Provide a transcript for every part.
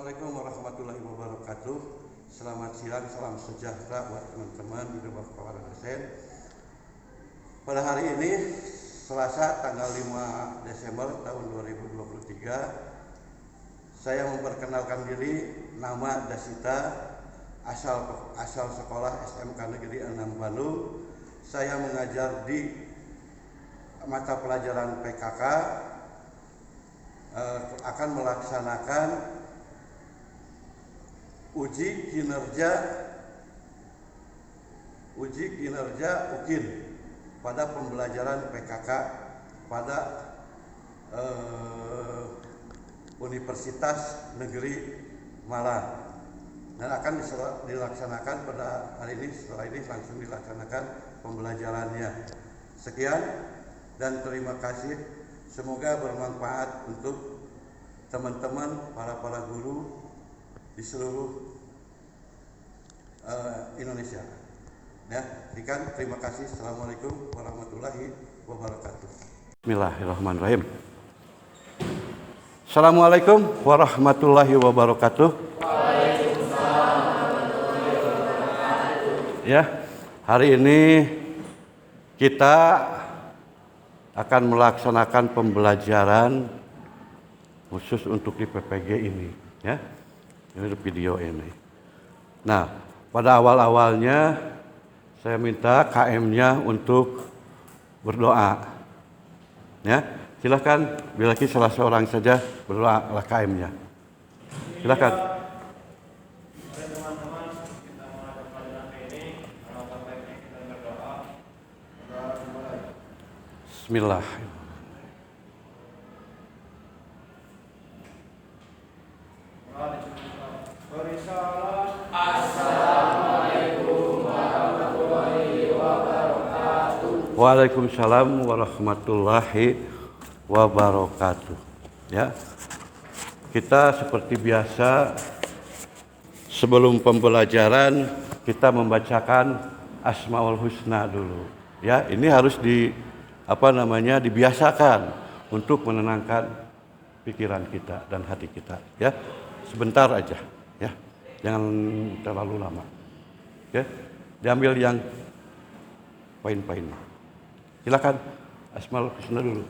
Assalamualaikum warahmatullahi wabarakatuh. Selamat siang, salam sejahtera buat teman-teman di Bapak dosen. Pada hari ini, Selasa tanggal 5 Desember tahun 2023, saya memperkenalkan diri, nama Dasita, asal sekolah SMK Negeri 6 Bandung. Saya mengajar di mata pelajaran PKK, akan melaksanakan uji kinerja UKIN pada pembelajaran PKK pada Universitas Negeri Malang, dan akan dilaksanakan pada hari ini. Setelah ini langsung dilaksanakan pembelajarannya. Sekian dan terima kasih. Semoga bermanfaat untuk teman-teman para guru di seluruh Indonesia. Ya, sekian, terima kasih. Assalamualaikum warahmatullahi wabarakatuh. Bismillahirrahmanirrahim. Assalamualaikum warahmatullahi wabarakatuh. Waalaikumsalam warahmatullahi wabarakatuh. Ya, hari ini kita akan melaksanakan pembelajaran khusus untuk di PPG ini, ya. Ini video ini. Nah, pada awal-awalnya saya minta KM-nya untuk berdoa. Ya, silakan bila salah seorang saja berdoalah KM-nya. Silakan. Teman-teman, kita menghadap pelajaran ini, alangkah baiknya kita berdoa. Bismillah. Assalamualaikum warahmatullahi wabarakatuh. Waalaikumsalam warahmatullahi wabarakatuh. Ya, kita seperti biasa sebelum pembelajaran kita membacakan Asmaul Husna dulu. Ya, ini harus dibiasakan untuk menenangkan pikiran kita dan hati kita. Ya, sebentar aja. Ya, jangan terlalu lama. Ya, diambil yang poin-poinnya. Silakan Asmaul Husna dulu.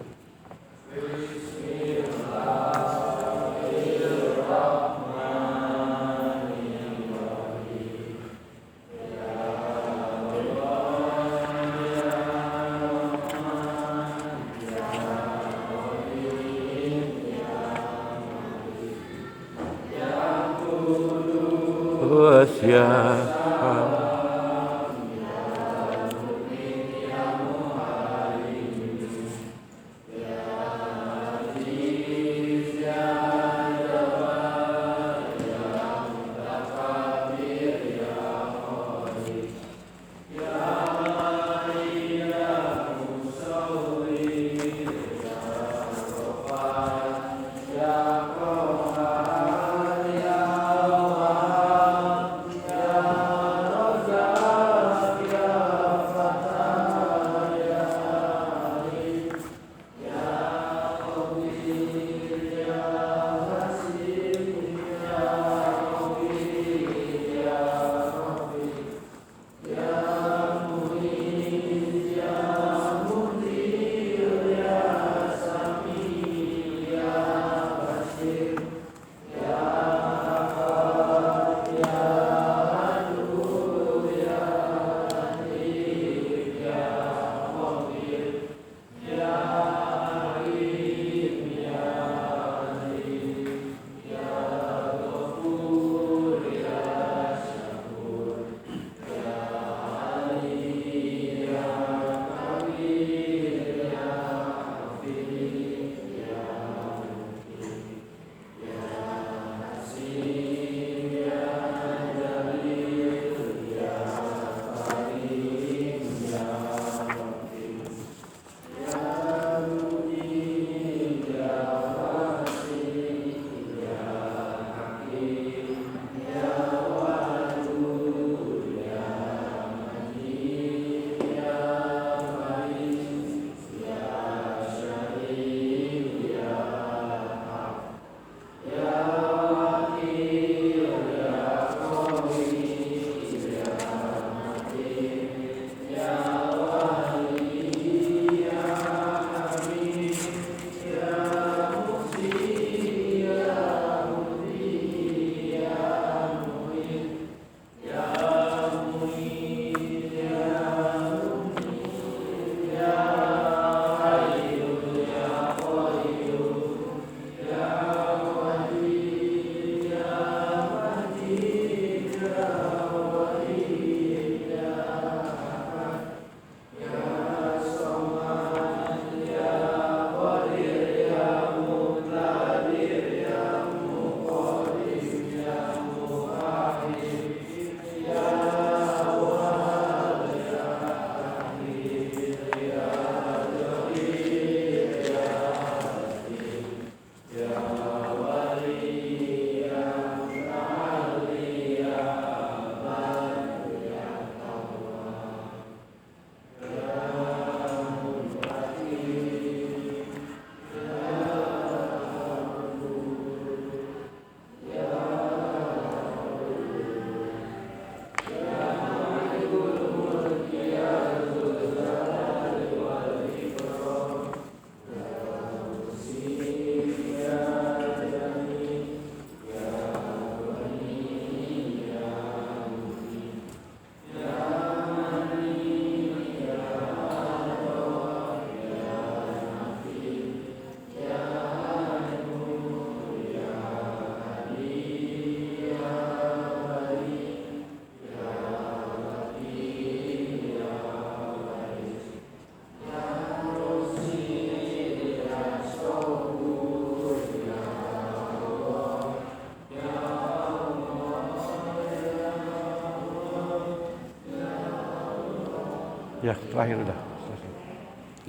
Ya, terakhir udah. Selesai.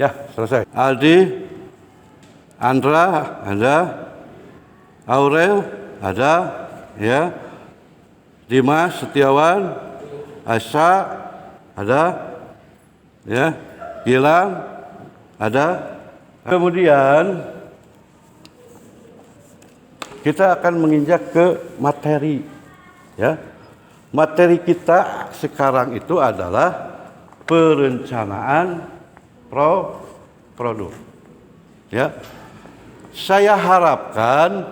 Ya, selesai. Aldi, Andra ada, Aurel ada, ya. Dimas Setiawan, Asa ada, ya. Gilang ada. Kemudian kita akan menginjak ke materi, ya. Materi kita sekarang itu adalah perencanaan produk. Ya. Saya harapkan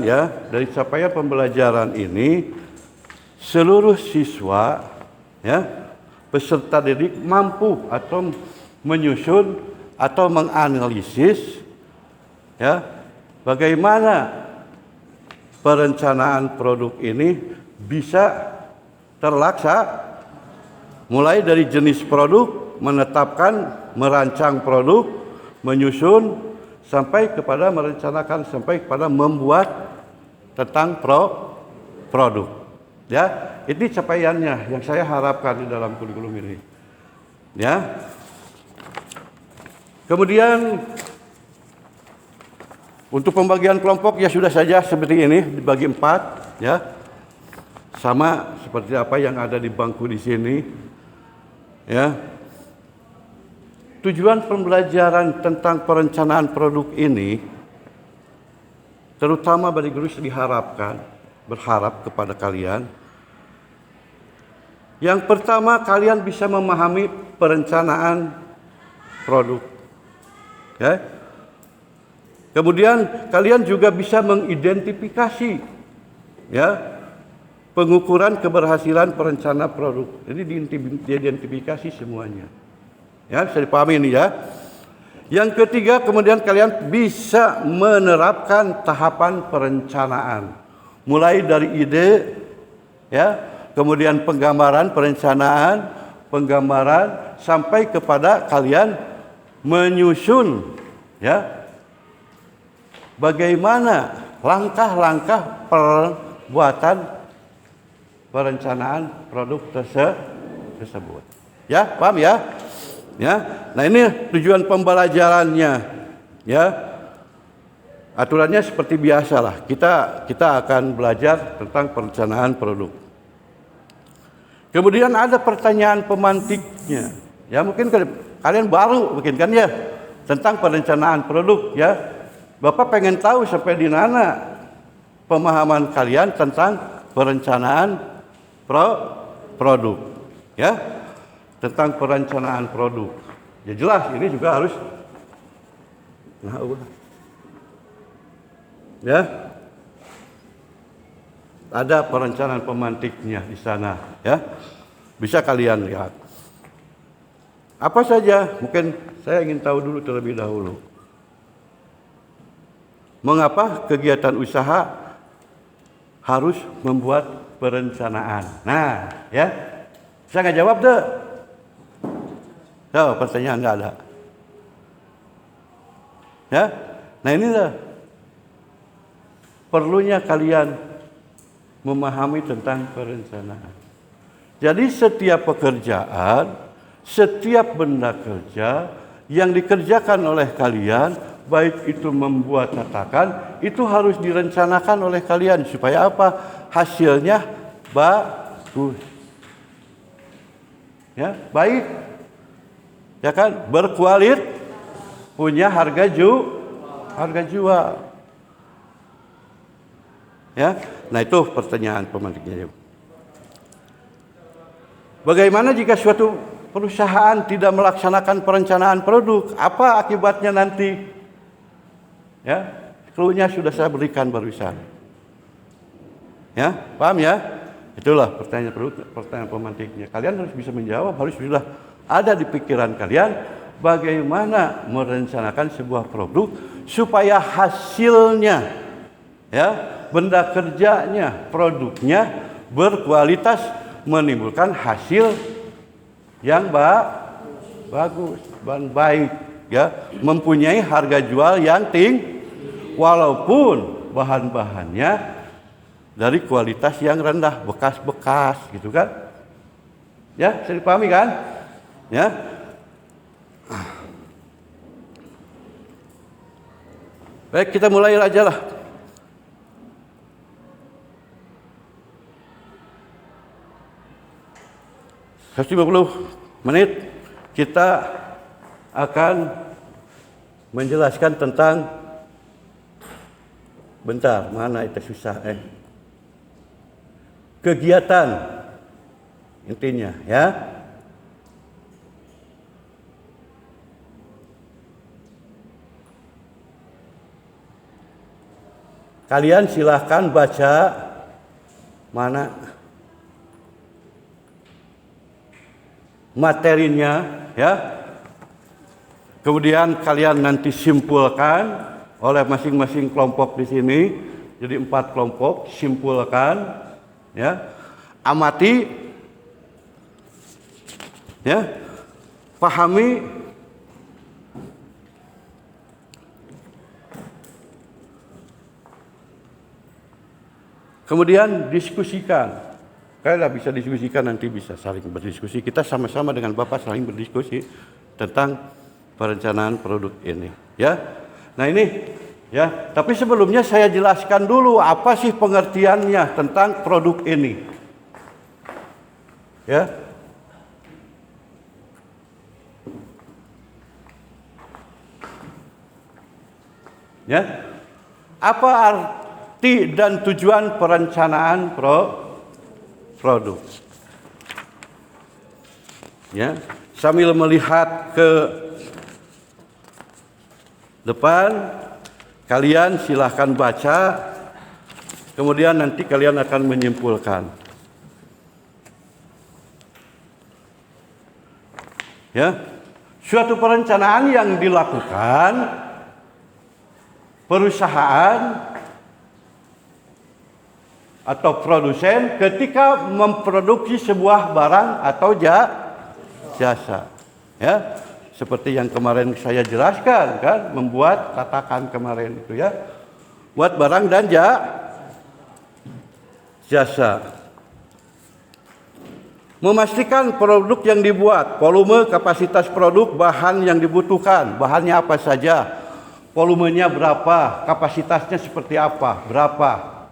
ya dari capaian pembelajaran ini seluruh siswa ya peserta didik mampu atau menyusun atau menganalisis ya bagaimana perencanaan produk ini bisa terlaksana mulai dari jenis produk, menetapkan, merancang produk, menyusun sampai kepada merencanakan sampai kepada membuat tentang produk. Ya, ini capaiannya yang saya harapkan di dalam kurikulum ini. Ya. Kemudian untuk pembagian kelompok ya sudah saja seperti ini dibagi 4 ya. Sama seperti apa yang ada di bangku di sini. Ya. Tujuan pembelajaran tentang perencanaan produk ini terutama bagi guru berharap kepada kalian. Yang pertama, kalian bisa memahami perencanaan produk. Ya. Kemudian kalian juga bisa mengidentifikasi ya pengukuran keberhasilan perencana produk. Jadi diidentifikasi semuanya. Ya, bisa dipahami ini ya. Yang ketiga, kemudian kalian bisa menerapkan tahapan perencanaan. Mulai dari ide ya, kemudian penggambaran perencanaan, sampai kepada kalian menyusun ya. Bagaimana langkah-langkah perbuatan perencanaan produk tersebut. Ya, paham ya? Ya. Nah, ini tujuan pembelajarannya. Ya. Aturannya seperti biasalah. Kita akan belajar tentang perencanaan produk. Kemudian ada pertanyaan pemantiknya. Ya, mungkin kalian baru mungkin kan ya tentang perencanaan produk ya. Bapak pengen tahu sampai di mana pemahaman kalian tentang perencanaan produk. Ya. Tentang perencanaan produk. Ya jelas ini juga harus ya. Ada perencanaan pemantiknya di sana ya. Bisa kalian lihat. Apa saja? Mungkin saya ingin tahu dulu terlebih dahulu. Mengapa kegiatan usaha harus membuat perencanaan? Nah, ya. Saya nggak jawab deh. Oh, pertanyaan nggak ada. Ya, nah inilah perlunya kalian memahami tentang perencanaan. Jadi setiap pekerjaan, setiap benda kerja yang dikerjakan oleh kalian, baik itu membuat tatakan, itu harus direncanakan oleh kalian supaya apa? Hasilnya bagus. Ya, baik. Ya kan, berkualitas, punya harga jual. Ya, nah itu pertanyaan pemantiknya. Bagaimana jika suatu perusahaan tidak melaksanakan perencanaan produk? Apa akibatnya nanti? Ya, clue-nya sudah saya berikan barusan. Ya, paham ya? Itulah pertanyaan pemantiknya. Kalian harus bisa menjawab, harus sudah ada di pikiran kalian bagaimana merencanakan sebuah produk supaya hasilnya ya, benda kerjanya, produknya berkualitas, menimbulkan hasil yang bagus dan baik ya, mempunyai harga jual yang tinggi walaupun bahan-bahannya dari kualitas yang rendah, bekas-bekas gitu kan. Ya, bisa dipahami kan? Ya. Baik, kita mulai aja lah. Satu 50 menit kita akan menjelaskan tentang, bentar, mana itu susah kegiatan intinya ya. Kalian silahkan baca mana materinya ya. Kemudian kalian nanti simpulkan oleh masing-masing kelompok di sini. Jadi 4 kelompok, simpulkan ya. Amati ya. Pahami, kemudian diskusikan. Kalian bisa diskusikan, nanti bisa saling berdiskusi. Kita sama-sama dengan Bapak saling berdiskusi tentang perencanaan produk ini. Ya, nah ini ya. Tapi sebelumnya saya jelaskan dulu apa sih pengertiannya tentang produk ini. Ya, ya. Apa arti dan tujuan perencanaan produk? Ya, sambil melihat ke depan, kalian silahkan baca, kemudian nanti kalian akan menyimpulkan. Ya, suatu perencanaan yang dilakukan perusahaan atau produsen ketika memproduksi sebuah barang atau jasa. Ya, seperti yang kemarin saya jelaskan kan, membuat tatakan kemarin itu ya. Buat barang dan jasa. Memastikan produk yang dibuat, volume, kapasitas produk, bahan yang dibutuhkan, bahannya apa saja, volumenya berapa, kapasitasnya seperti apa, berapa,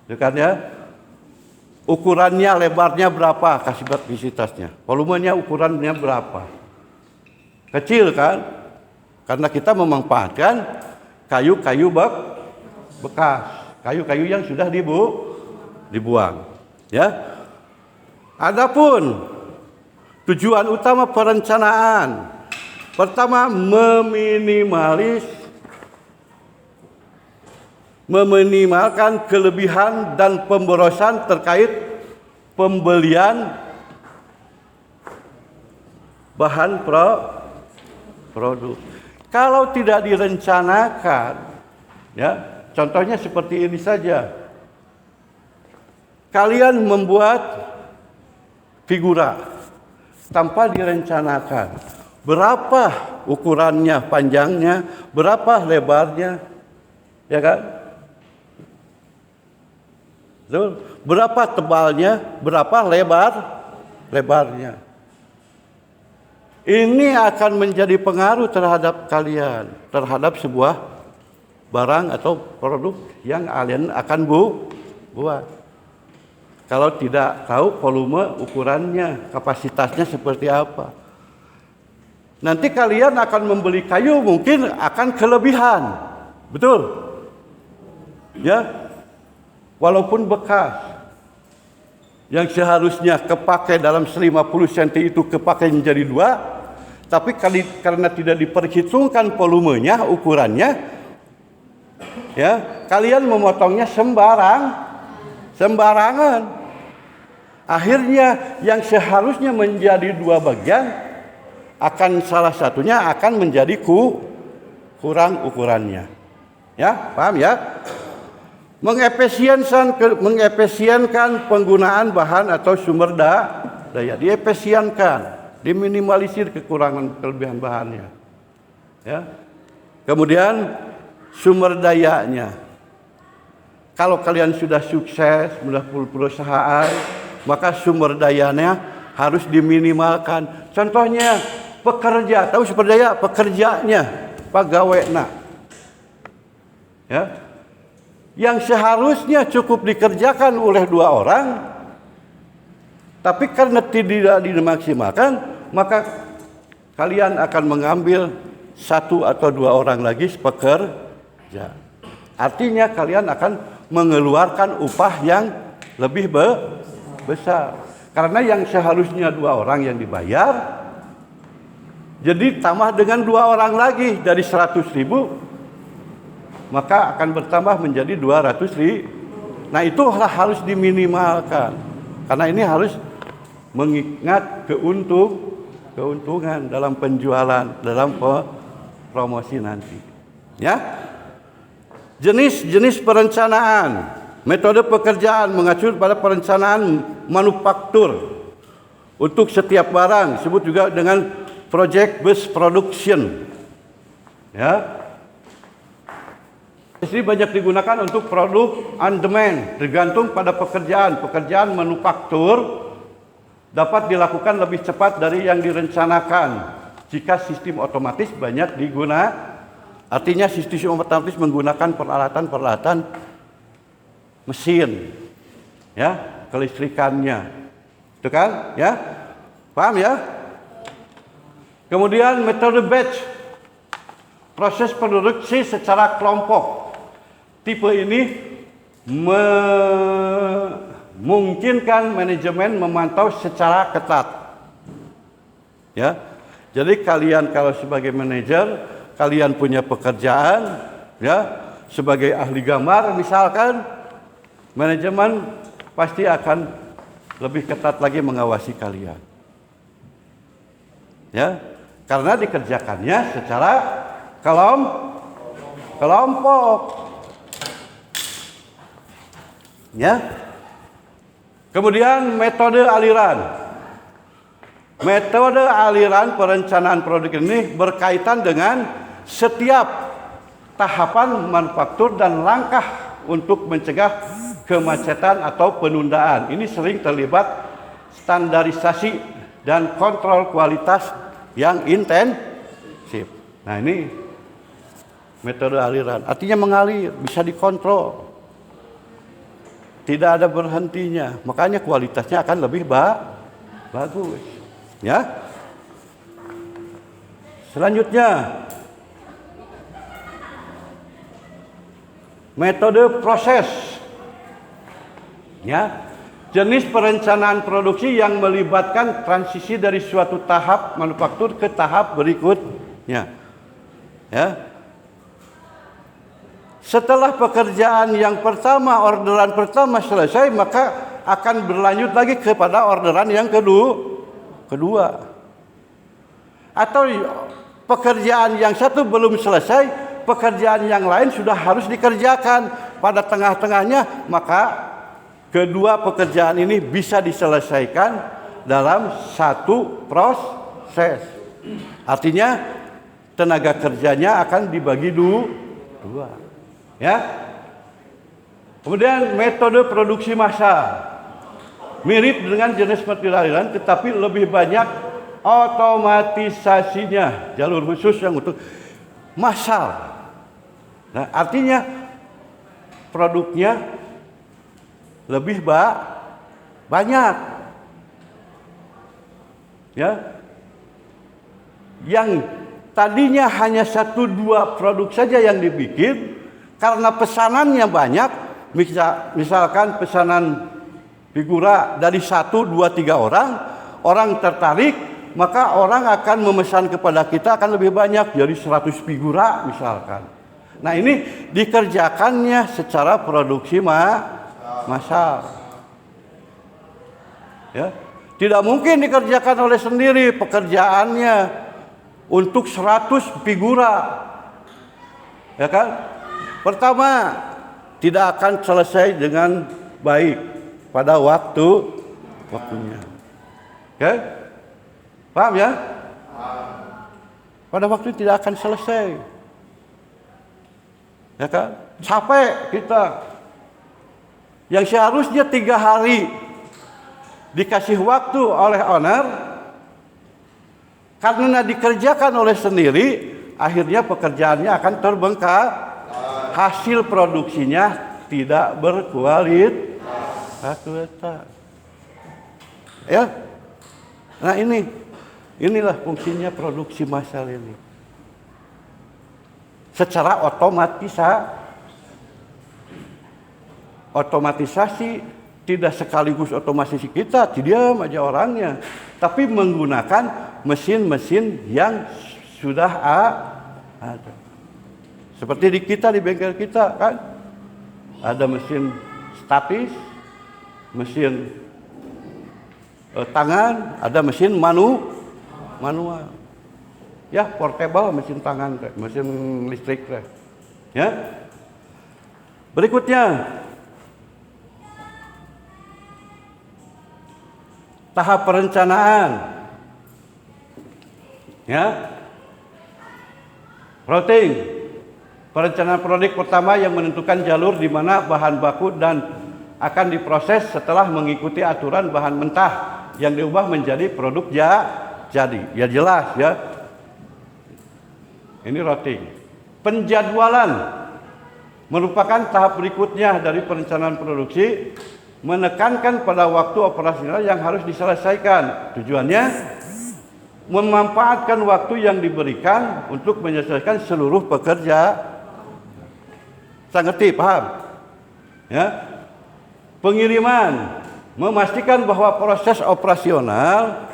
ya kan ya? Ukurannya, lebarnya berapa, kapasitasnya, volumenya, ukurannya berapa. Kecil kan? Karena kita memanfaatkan kayu-kayu bekas, kayu-kayu yang sudah dibuang, ya. Adapun tujuan utama perencanaan, pertama meminimalkan kelebihan dan pemborosan terkait pembelian bahan produk. Kalau tidak direncanakan, ya, contohnya seperti ini saja. Kalian membuat figura tanpa direncanakan. Berapa ukurannya, panjangnya, berapa lebarnya, ya kan? Berapa tebalnya, berapa lebarnya. Ini akan menjadi pengaruh terhadap kalian, terhadap sebuah barang atau produk yang kalian akan buat. Kalau tidak tahu volume, ukurannya, kapasitasnya seperti apa. Nanti kalian akan membeli kayu mungkin akan kelebihan. Betul? Ya. Walaupun bekas. Yang seharusnya kepakai dalam 50 cm itu kepakai menjadi 2, tapi karena tidak diperhitungkan volumenya, ukurannya, ya, kalian memotongnya sembarangan. Akhirnya yang seharusnya menjadi 2 bagian akan salah satunya akan menjadi kurang ukurannya. Ya, paham ya? Mengefisienkan penggunaan bahan atau sumber daya, diefisienkan, diminimalisir kekurangan kelebihan bahannya. Ya. Kemudian sumber dayanya. Kalau kalian sudah sukses, sudah perusahaan, maka sumber dayanya harus diminimalkan. Contohnya pekerja, tahu seperti ya pekerjanya, pegawainya. Ya. Yang seharusnya cukup dikerjakan oleh 2 orang, tapi karena tidak dimaksimalkan, maka kalian akan mengambil 1 atau 2 orang lagi pekerja. Artinya kalian akan mengeluarkan upah yang lebih besar. Karena yang seharusnya 2 orang yang dibayar, jadi tambah dengan 2 orang lagi dari 100.000, maka akan bertambah menjadi 200.000. Nah itu harus diminimalkan. Karena ini harus mengingat keuntungan dalam penjualan, dalam promosi nanti. Ya. Jenis-jenis perencanaan, metode pekerjaan mengacu pada perencanaan manufaktur untuk setiap barang, disebut juga dengan project based production. Ya. Ini banyak digunakan untuk produk on demand, tergantung pada pekerjaan. Pekerjaan manufaktur dapat dilakukan lebih cepat dari yang direncanakan jika sistem otomatis banyak digunakan. Artinya sistem otomatis menggunakan peralatan-peralatan mesin, ya, kelistrikannya, itu kan, ya, paham ya? Kemudian metode batch, proses produksi secara kelompok. Tipe ini memungkinkan manajemen memantau secara ketat, ya. Jadi kalian kalau sebagai manajer, kalian punya pekerjaan, ya, sebagai ahli gambar misalkan, manajemen pasti akan lebih ketat lagi mengawasi kalian. Ya, karena dikerjakannya secara kelompok. Ya. Kemudian metode aliran. Metode aliran perencanaan produk ini berkaitan dengan setiap tahapan manufaktur dan langkah untuk mencegah kemacetan atau penundaan. Ini sering terlibat standarisasi dan kontrol kualitas yang intensif. Nah ini metode aliran, artinya mengalir, bisa dikontrol, tidak ada berhentinya, makanya kualitasnya akan lebih bagus. Ya. Selanjutnya, metode proses. Ya. Jenis perencanaan produksi yang melibatkan transisi dari suatu tahap manufaktur ke tahap berikutnya. Ya. Setelah pekerjaan yang pertama, orderan pertama selesai, maka akan berlanjut lagi kepada orderan yang kedua. Atau pekerjaan yang satu belum selesai, pekerjaan yang lain sudah harus dikerjakan. Pada tengah-tengahnya, maka kedua pekerjaan ini bisa diselesaikan dalam satu proses. Artinya tenaga kerjanya akan dibagi dua. Ya. Kemudian metode produksi massal. Mirip dengan jenis material aliran, tetapi lebih banyak otomatisasinya, jalur khusus yang untuk massal. Nah, artinya produknya lebih banyak, ya. Yang tadinya hanya 1-2 produk saja yang dibikin, karena pesanannya banyak, misalkan pesanan figura dari 1, 2, 3 orang tertarik, maka orang akan memesan kepada kita akan lebih banyak, jadi 100 figura misalkan. Nah ini dikerjakannya secara produksi massal. Ya, tidak mungkin dikerjakan oleh sendiri pekerjaannya untuk 100 figura. Ya kan? Pertama, tidak akan selesai dengan baik pada waktunya. Oke? Paham ya? Pada waktu tidak akan selesai. Ya kan? Capek kita. Yang seharusnya 3 hari dikasih waktu oleh owner, karena dikerjakan oleh sendiri, akhirnya pekerjaannya akan terbengkalai, hasil produksinya tidak berkualitas. Ya, nah inilah fungsinya produksi massal ini. Secara otomatisasi tidak sekaligus otomatisasi kita, diam aja orangnya, tapi menggunakan mesin-mesin yang sudah ada. Seperti di bengkel kita kan, ada mesin statis, mesin tangan, ada mesin manual. Ya, portable mesin tangan, mesin listrik. Ya. Berikutnya, tahap perencanaan. Ya. Routing. Perencanaan produk pertama yang menentukan jalur di mana bahan baku dan akan diproses setelah mengikuti aturan bahan mentah yang diubah menjadi produk jadi. Ya jelas ya. Ini routing. Penjadwalan merupakan tahap berikutnya dari perencanaan produksi, menekankan pada waktu operasional yang harus diselesaikan. Tujuannya memanfaatkan waktu yang diberikan untuk menyelesaikan seluruh pekerja. Saya ngerti, paham? Ya. Pengiriman memastikan bahwa proses operasional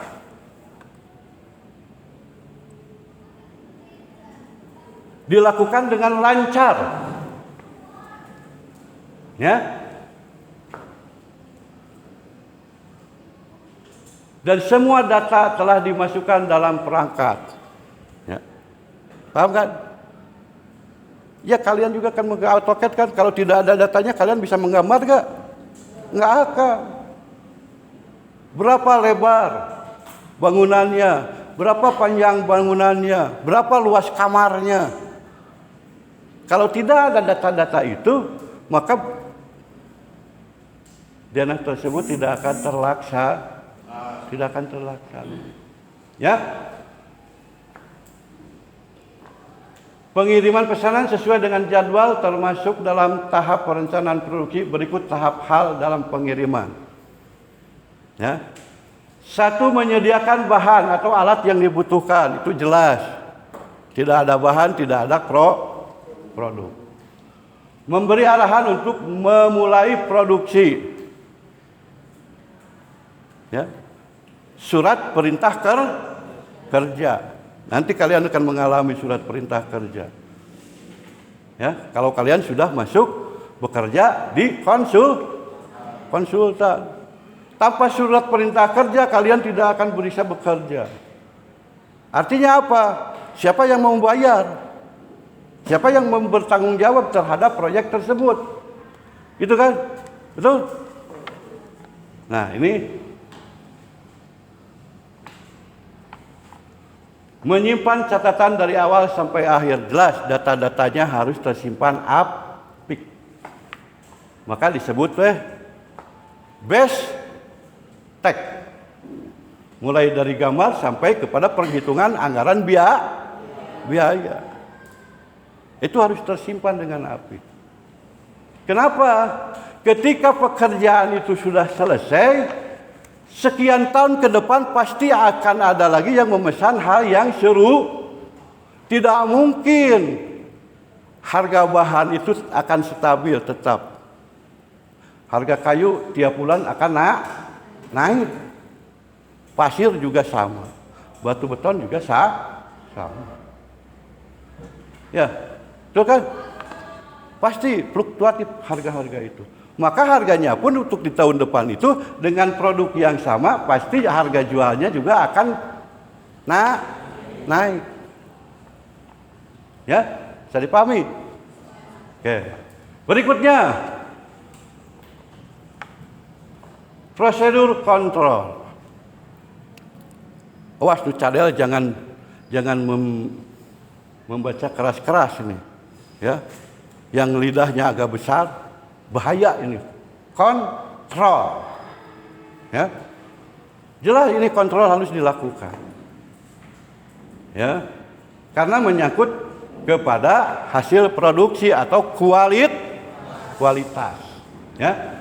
dilakukan dengan lancar. Ya. Dan semua data telah dimasukkan dalam perangkat. Ya. Paham kan? Ya, kalian juga kan AutoCAD kan, kalau tidak ada datanya kalian bisa menggambar gak? Nggak akan. Berapa lebar bangunannya, berapa panjang bangunannya, berapa luas kamarnya. Kalau tidak ada data-data itu, maka dana tersebut tidak akan terlaksana. Ya. Pengiriman pesanan sesuai dengan jadwal termasuk dalam tahap perencanaan produksi. Berikut tahap hal dalam pengiriman. Ya. Satu, menyediakan bahan atau alat yang dibutuhkan, itu jelas. Tidak ada bahan, tidak ada produk. Memberi arahan untuk memulai produksi. Ya. Surat perintah kerja. Nanti kalian akan mengalami surat perintah kerja. Ya, kalau kalian sudah masuk bekerja di konsultan. Tanpa surat perintah kerja kalian tidak akan bisa bekerja. Artinya apa? Siapa yang membayar? Siapa yang bertanggung jawab terhadap proyek tersebut? Gitu kan? Betul? Nah, ini menyimpan catatan dari awal sampai akhir. Jelas data-datanya harus tersimpan apik. Maka disebut base tech. Mulai dari gambar sampai kepada perhitungan anggaran biaya. Itu harus tersimpan dengan apik. Kenapa? Ketika pekerjaan itu sudah selesai, sekian tahun ke depan pasti akan ada lagi yang memesan hal yang seru. Tidak mungkin harga bahan itu akan stabil tetap. Harga kayu tiap bulan akan naik. Pasir juga sama. Batu beton juga sama. Ya, itu kan pasti fluktuatif harga-harga itu. Maka harganya pun untuk di tahun depan itu dengan produk yang sama pasti harga jualnya juga akan naik. Ya, bisa dipahami? Oke. Berikutnya, prosedur kontrol. Awas tuh cadel, jangan membaca keras-keras ini. Ya, yang lidahnya agak besar. Bahaya ini. Kontrol. Ya. Jelas ini kontrol harus dilakukan. Ya. Karena menyangkut kepada hasil produksi atau kualitas. Ya.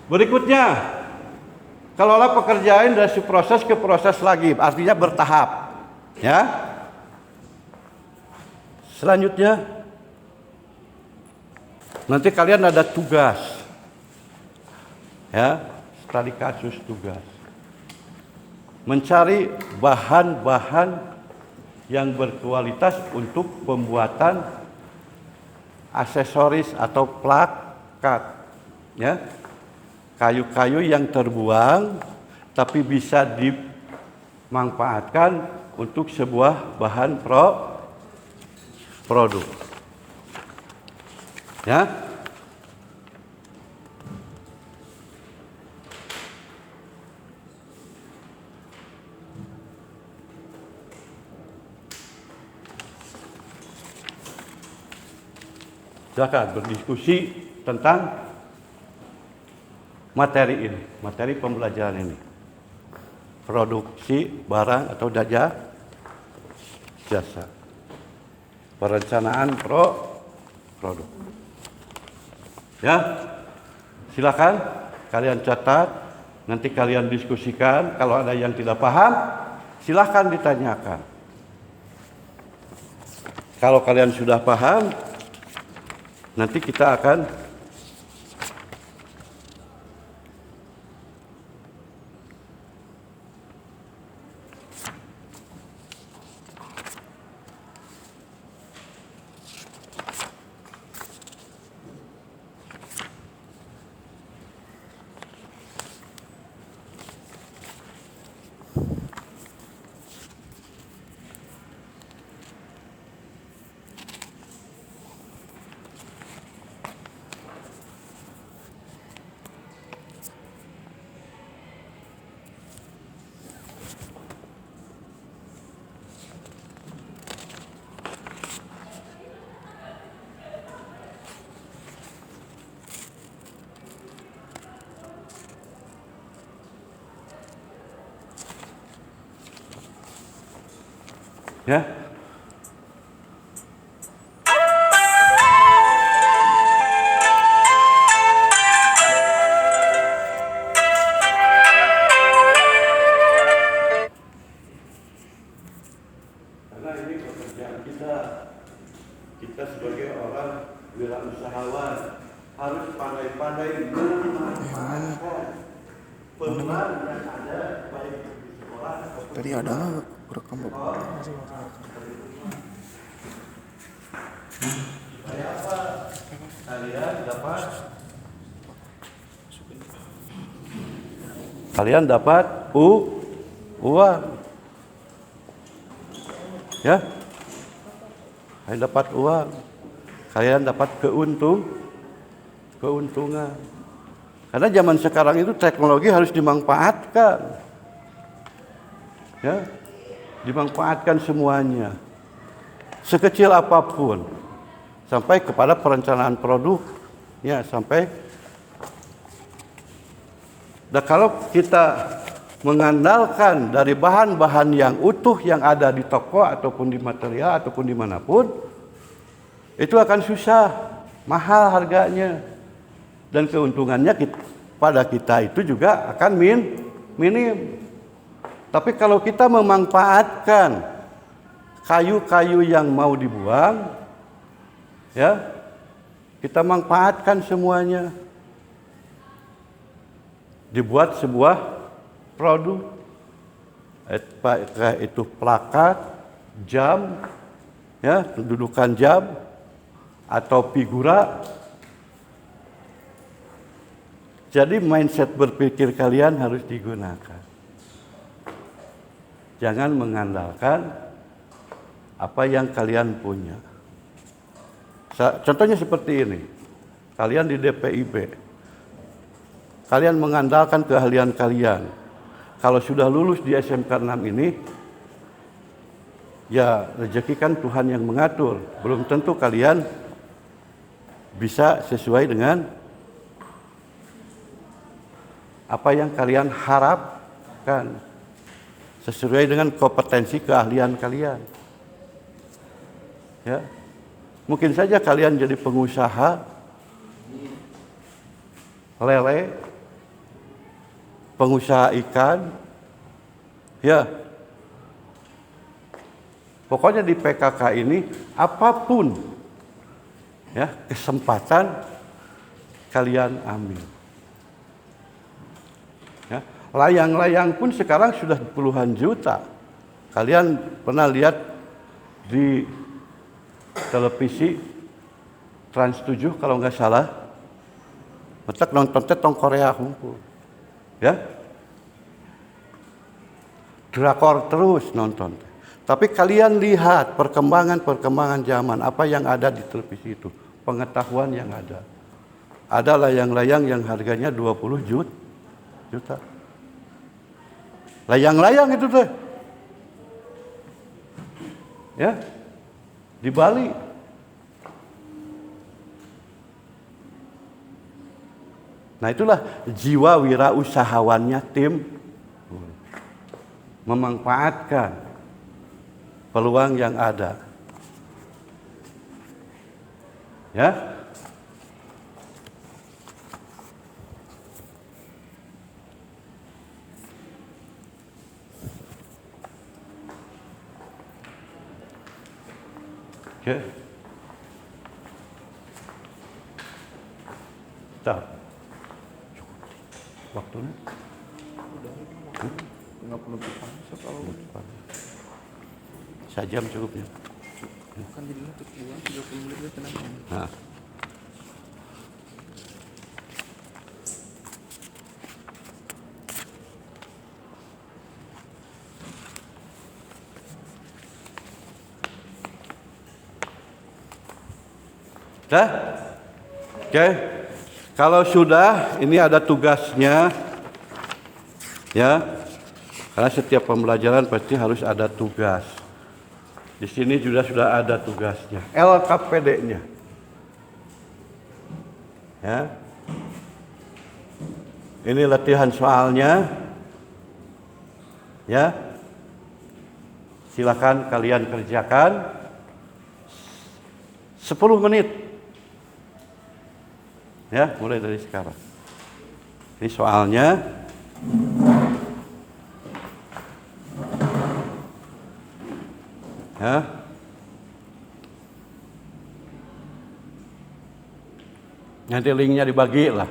Berikutnya, kalaulah pekerjaan dari proses ke proses lagi, artinya bertahap. Ya. Selanjutnya, nanti kalian ada tugas. Ya, tadi kasus tugas. Mencari bahan-bahan yang berkualitas untuk pembuatan aksesoris atau plakat. Ya. Kayu-kayu yang terbuang tapi bisa dimanfaatkan untuk sebuah bahan produk. Ya. Silakan berdiskusi tentang materi ini, materi pembelajaran ini. Produksi barang atau jasa. Perencanaan produk. Ya. Silakan kalian catat, nanti kalian diskusikan. Kalau ada yang tidak paham, silakan ditanyakan. Kalau kalian sudah paham, nanti kita akan ya. Karena ini pekerjaan kita sebagai orang wirausahawan harus pandai-pandai memanfaatkan peluang yang ada baik di sekolah ataupun Tadi ada rekam supaya apa? Kalian dapat uang. Ya. Kalian dapat uang. Kalian dapat keuntungan. Karena zaman sekarang itu teknologi harus dimanfaatkan. Ya. Dimanfaatkan semuanya. Sekecil apapun. Sampai kepada perencanaan produk. Ya, sampai. Dan kalau kita mengandalkan dari bahan-bahan yang utuh yang ada di toko ataupun di material ataupun dimanapun, itu akan susah, mahal harganya, dan keuntungannya pada kita itu juga akan minim. Tapi kalau kita memanfaatkan kayu-kayu yang mau dibuang, ya, kita manfaatkan semuanya, dibuat sebuah produk, itu plakat, jam, ya, kedudukan jam, atau figura. Jadi mindset berpikir kalian harus digunakan. Jangan mengandalkan apa yang kalian punya. Contohnya seperti ini. Kalian di DPIB. Kalian mengandalkan keahlian kalian. Kalau sudah lulus di SMK 6 ini, ya rezeki kan Tuhan yang mengatur. Belum tentu kalian bisa sesuai dengan apa yang kalian lakukan sesuai dengan kompetensi keahlian kalian. Ya. Mungkin saja kalian jadi pengusaha lele, pengusaha ikan, ya. Pokoknya di PKK ini apapun ya kesempatan kalian ambil. Ya. Layang-layang pun sekarang sudah puluhan juta. Kalian pernah lihat di televisi Trans 7 kalau nggak salah, metek nonton tong Korea hunkul, ya, drakor terus nonton. Tapi kalian lihat perkembangan zaman apa yang ada di televisi itu, pengetahuan yang ada. Ada layang-layang yang harganya 20 juta. Layang-layang itu teh. Ya. Di Bali. Nah, itulah jiwa wirausahawannya tim memanfaatkan peluang yang ada. Ya. Oke. Tak. Waktunya? 50 menit kalau Sejam cukupnya. kan jadinya untuk buang 30 menit udah tenang. Nah. Dah? Oke. Kalau sudah, ini ada tugasnya. Ya. Karena setiap pembelajaran pasti harus ada tugas. Di sini juga sudah ada tugasnya, LKPD-nya. Ya. Ini latihan soalnya. Ya. Silakan kalian kerjakan 10 menit. Ya, mulai dari sekarang. Ini soalnya. Ya. Nanti linknya dibagi lah.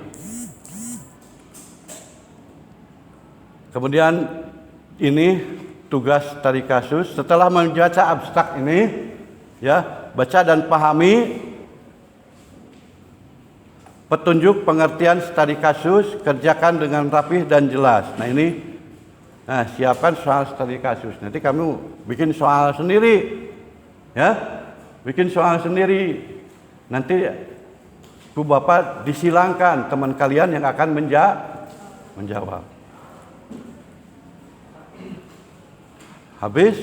Kemudian ini tugas tadi kasus. Setelah membaca abstrak ini, ya, baca dan pahami petunjuk pengertian studi kasus, kerjakan dengan rapih dan jelas. Nah ini, siapkan soal studi kasus. Nanti kamu bikin soal sendiri, ya, bikin soal sendiri. Nanti ku bapak disilangkan teman kalian yang akan menjawab. Habis,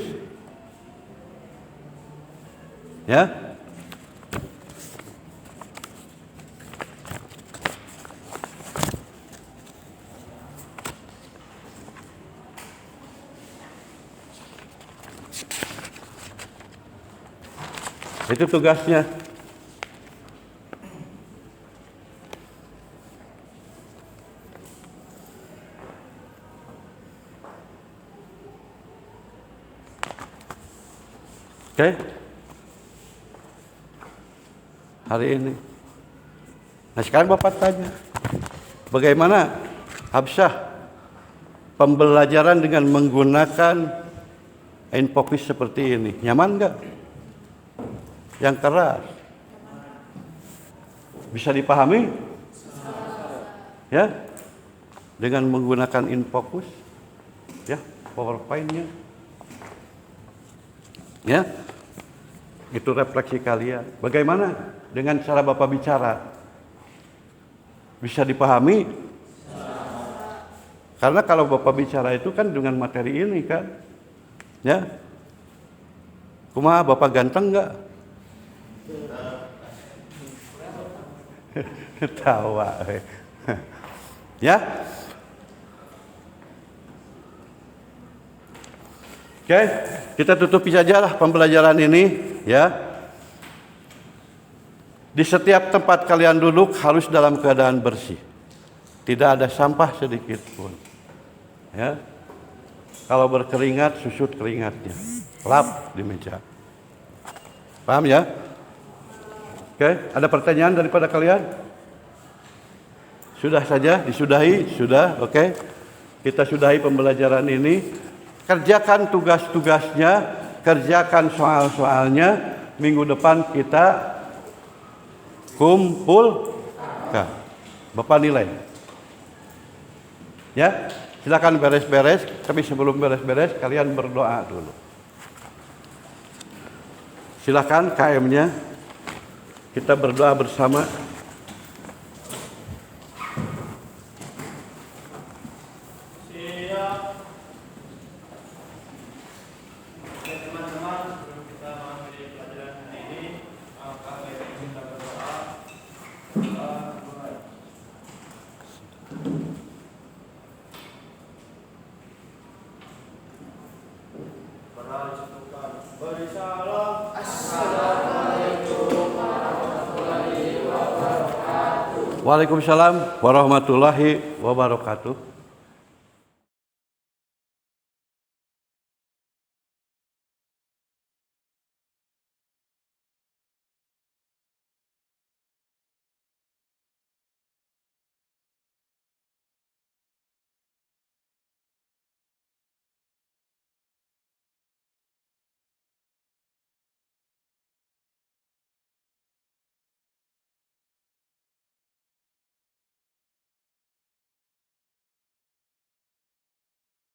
ya. Itu tugasnya. Oke. Hari ini. Nah, sekarang Bapak tanya. Bagaimana Habsyah pembelajaran dengan menggunakan infografis seperti ini? Nyaman enggak? Yang keras. Bisa dipahami? Ya? Dengan menggunakan infografis, ya, PowerPoint-nya. Ya? Itu refleksi kalian. Bagaimana dengan cara Bapak bicara? Bisa dipahami? Karena kalau Bapak bicara itu kan dengan materi ini kan. Ya? Kumaha Bapak ganteng enggak? Ketawa. Ya. Oke, kita tutupi saja lah pembelajaran ini ya. Di setiap tempat kalian duduk harus dalam keadaan bersih. Tidak ada sampah sedikit pun. Ya. Kalau berkeringat, susut keringatnya. Lap di meja. Paham ya? Oke, ada pertanyaan daripada kalian? Sudah saja, disudahi? Sudah, oke. Kita sudahi pembelajaran ini. Kerjakan tugas-tugasnya, kerjakan soal-soalnya. Minggu depan kita kumpulkan. Bapak nilai. Ya, silakan beres-beres. Tapi sebelum beres-beres, kalian berdoa dulu. Silakan KM-nya. Kita berdoa bersama. Waalaikumsalam warahmatullahi wabarakatuh.